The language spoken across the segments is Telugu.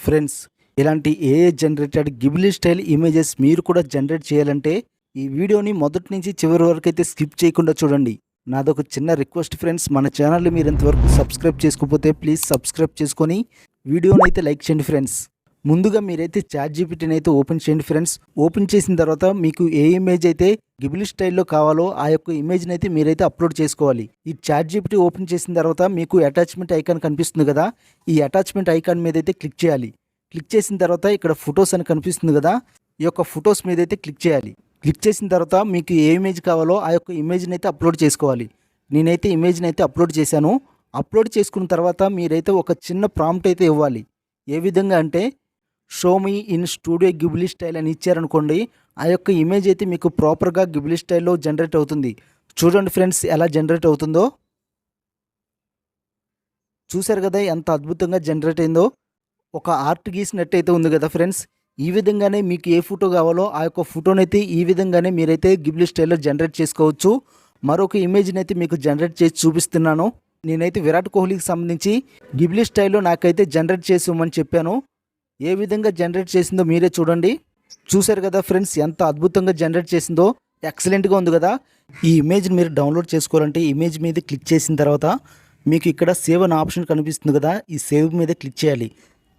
ఫ్రెండ్స్, ఇలాంటి AI generated Ghibli style images మీరు కూడా జనరేట్ చేయాలంటే ఈ వీడియోని మొదటి నుంచి చివరి వరకు అయితే స్కిప్ చేయకుండా చూడండి. నాదొక చిన్న రిక్వెస్ట్ ఫ్రెండ్స్, మన ఛానల్ని మీరు ఇంతవరకు సబ్స్క్రైబ్ చేసుకోకపోతే ప్లీజ్ సబ్స్క్రైబ్ చేసుకొని వీడియోని అయితే లైక్ చేయండి ఫ్రెండ్స్. ముందుగా మీరైతే చాట్‌జీపీటీని అయితే ఓపెన్ చేయండి ఫ్రెండ్స్. ఓపెన్ చేసిన తర్వాత మీకు ఏ ఇమేజ్ అయితే గిబ్లీ స్టైల్లో కావాలో ఆ యొక్క ఇమేజ్ని అయితే మీరైతే అప్లోడ్ చేసుకోవాలి. ఈ చాట్‌జీపీటీ ఓపెన్ చేసిన తర్వాత మీకు అటాచ్మెంట్ ఐకాన్ కనిపిస్తుంది కదా, ఈ అటాచ్మెంట్ ఐకాన్ మీద అయితే క్లిక్ చేయాలి. క్లిక్ చేసిన తర్వాత ఇక్కడ ఫొటోస్ అని కనిపిస్తుంది కదా, ఈ యొక్క ఫొటోస్ మీద అయితే క్లిక్ చేయాలి. క్లిక్ చేసిన తర్వాత మీకు ఏ ఇమేజ్ కావాలో ఆ యొక్క ఇమేజ్ని అయితే అప్లోడ్ చేసుకోవాలి. నేనైతే ఇమేజ్ని అయితే అప్లోడ్ చేశాను. అప్లోడ్ చేసుకున్న తర్వాత మీరైతే ఒక చిన్న ప్రాంప్ట్ అయితే ఇవ్వాలి. ఏ విధంగా అంటే show me in studio Ghibli style అని ఇచ్చారనుకోండి, ఆ యొక్క ఇమేజ్ అయితే మీకు ప్రాపర్గా గిబ్లీ స్టైల్లో జనరేట్ అవుతుంది. చూడండి ఫ్రెండ్స్ ఎలా జనరేట్ అవుతుందో. చూశారు కదా ఎంత అద్భుతంగా జనరేట్ అయిందో. ఒక ఆర్ట్ గీసినట్టు అయితే ఉంది కదా ఫ్రెండ్స్. ఈ విధంగానే మీకు ఏ ఫోటో కావాలో ఆ యొక్క ఫోటోనైతే ఈ విధంగానే మీరైతే గిబ్లీ స్టైల్లో జనరేట్ చేసుకోవచ్చు. మరొక ఇమేజ్ని అయితే మీకు జనరేట్ చేసి చూపిస్తున్నాను. నేనైతే విరాట్ కోహ్లీకి సంబంధించి గిబ్లీ స్టైల్లో నాకైతే జనరేట్ చేసి ఇవ్వమని చెప్పాను. ఏ విధంగా జనరేట్ చేసిందో మీరే చూడండి. చూశారు కదా ఫ్రెండ్స్ ఎంత అద్భుతంగా జనరేట్ చేసిందో. ఎక్సలెంట్గా ఉంది కదా. ఈ ఇమేజ్ని మీరు డౌన్లోడ్ చేసుకోవాలంటే ఇమేజ్ మీద క్లిక్ చేసిన తర్వాత మీకు ఇక్కడ సేవ్ అనే ఆప్షన్ కనిపిస్తుంది కదా, ఈ సేవ్ మీద క్లిక్ చేయాలి.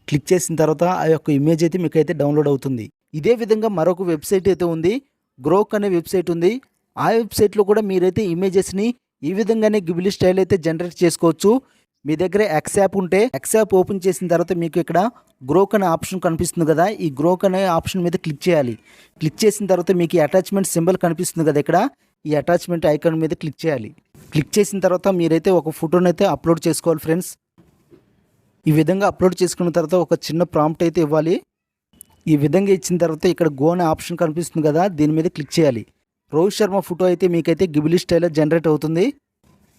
క్లిక్ చేసిన తర్వాత ఆ యొక్క ఇమేజ్ అయితే మీకు అయితే డౌన్లోడ్ అవుతుంది. ఇదే విధంగా మరొక వెబ్సైట్ అయితే ఉంది, గ్రోక్ అనే వెబ్సైట్ ఉంది. ఆ వెబ్సైట్లో కూడా మీరైతే ఇమేజెస్ని ఈ విధంగానే గిబ్లీ స్టైల్ అయితే జనరేట్ చేసుకోవచ్చు. మీ దగ్గర ఎక్స్ యాప్ ఉంటే ఎక్స్ యాప్ ఓపెన్ చేసిన తర్వాత మీకు ఇక్కడ గ్రోక్ అనే ఆప్షన్ కనిపిస్తుంది కదా, ఈ గ్రోక్ అనే ఆప్షన్ మీద క్లిక్ చేయాలి. క్లిక్ చేసిన తర్వాత మీకు అటాచ్మెంట్ సింబల్ కనిపిస్తుంది కదా, ఇక్కడ ఈ అటాచ్మెంట్ ఐకాన్ మీద క్లిక్ చేయాలి. క్లిక్ చేసిన తర్వాత మీరైతే ఒక ఫోటోని అయితే అప్లోడ్ చేసుకోవాలి ఫ్రెండ్స్. ఈ విధంగా అప్లోడ్ చేసుకున్న తర్వాత ఒక చిన్న ప్రాంప్ట్ అయితే ఇవ్వాలి. ఈ విధంగా ఇచ్చిన తర్వాత ఇక్కడ గో అనే ఆప్షన్ కనిపిస్తుంది కదా, దీని మీద క్లిక్ చేయాలి. రోహిత్ శర్మ ఫోటో అయితే మీకైతే గిబ్లీ స్టైల్లో జనరేట్ అవుతుంది.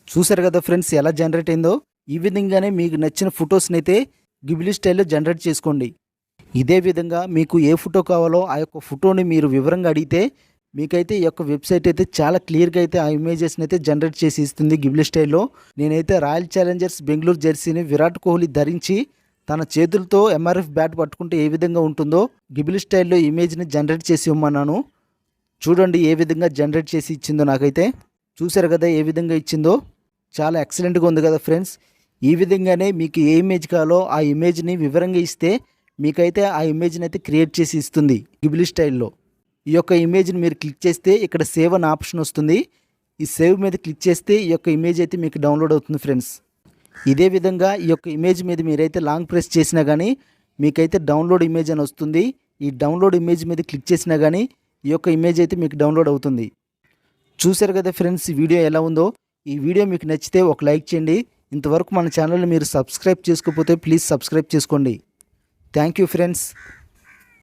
చూసారు కదా ఫ్రెండ్స్ ఎలా జనరేట్ అయిందో. ఈ విధంగానే మీకు నచ్చిన ఫొటోస్ని అయితే గిబ్లీ స్టైల్లో జనరేట్ చేసుకోండి. ఇదే విధంగా మీకు ఏ ఫోటో కావాలో ఆ యొక్క ఫోటోని మీరు వివరంగా అడిగితే మీకైతే ఈ యొక్క వెబ్సైట్ అయితే చాలా క్లియర్గా అయితే ఆ ఇమేజెస్ని అయితే జనరేట్ చేసి ఇస్తుంది గిబ్లీ స్టైల్లో. నేనైతే రాయల్ ఛాలెంజర్స్ బెంగళూరు జెర్సీని విరాట్ కోహ్లీ ధరించి తన చేతులతో ఎంఆర్ఎఫ్ బ్యాట్ పట్టుకుంటే ఏ విధంగా ఉంటుందో గిబ్లీ స్టైల్లో ఇమేజ్ని జనరేట్ చేసి ఇవ్వమన్నాను. చూడండి ఏ విధంగా జనరేట్ చేసి ఇచ్చిందో నాకైతే. చూసారు కదా ఏ విధంగా ఇచ్చిందో. చాలా ఎక్సలెంట్గా ఉంది కదా ఫ్రెండ్స్. ఈ విధంగానే మీకు ఏ ఇమేజ్ కావాలో ఆ ఇమేజ్ని వివరంగా ఇస్తే మీకైతే ఆ ఇమేజ్ని అయితే క్రియేట్ చేసి ఇస్తుంది గిబ్లీ స్టైల్లో. ఈ యొక్క ఇమేజ్ని మీరు క్లిక్ చేస్తే ఇక్కడ సేవ్ అనే ఆప్షన్ వస్తుంది. ఈ సేవ్ మీద క్లిక్ చేస్తే ఈ యొక్క ఇమేజ్ అయితే మీకు డౌన్లోడ్ అవుతుంది ఫ్రెండ్స్. ఇదే విధంగా ఈ యొక్క ఇమేజ్ మీద మీరైతే లాంగ్ ప్రెస్ చేసినా కానీ మీకైతే డౌన్లోడ్ ఇమేజ్ అని వస్తుంది. ఈ డౌన్లోడ్ ఇమేజ్ మీద క్లిక్ చేసినా కానీ ఈ యొక్క ఇమేజ్ అయితే మీకు డౌన్లోడ్ అవుతుంది. చూశారు కదా ఫ్రెండ్స్ ఈ వీడియో ఎలా ఉందో. ఈ వీడియో మీకు నచ్చితే ఒక లైక్ చేయండి. ఇంతవరకు మన ఛానల్ని మీరు సబ్స్క్రైబ్ చేసుకోకపోతే ప్లీజ్ సబ్స్క్రైబ్ చేసుకోండి. Thank you friends.